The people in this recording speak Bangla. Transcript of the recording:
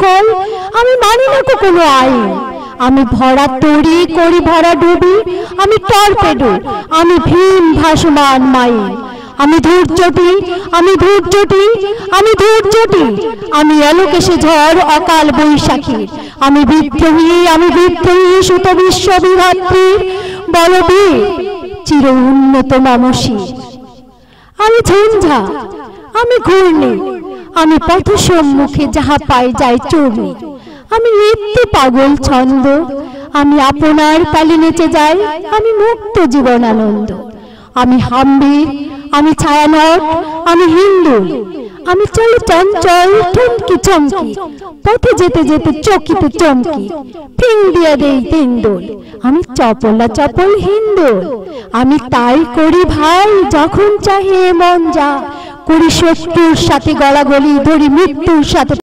শৃঙ্খল, আমি মানি না কোনো আইন। আমি ভরা তরি করি ভরা ডুবি, আমি টর্পেডো, আমি ভীম ভাসমান মাইন। আমি ধৈর্যটি, আমি ধৈর্যটি, আমি ধৈর্যটি, আমি এলোকেশে ঝড় অকাল বৈশাখী। আমি বিদ্রোহী, আমি বিদ্রোহী সুত বিশ্ববিধাত্রীর বলবীর চির উন্নত মামসী। আমি ঝঞ্ঝা, আমি ঘূর্ণি, আমি পথ সম্মুখে যাহা পাই যাই চূর্ণি। আমি নিত্য পাগল ছন্দ, আমি আপনার তালে নেচে যাই, আমি মুক্ত জীবনানন্দ। আমি হাম্বির, আমি ছায়ানট, আমি হিন্দু, আমি চলি চঞ্চল ঠুমকি চমকি, পথে যেতে যেতে চকিতে চমকি, ফিং দিয়ে দেই তিনদোল। আমি চপলা চপল হিন্দোল, আমি তাই করি ভাই যখন চাহে মন যা, করি শত্রুর সাথে গলাগলি, ধরি মৃত্যুর সাথে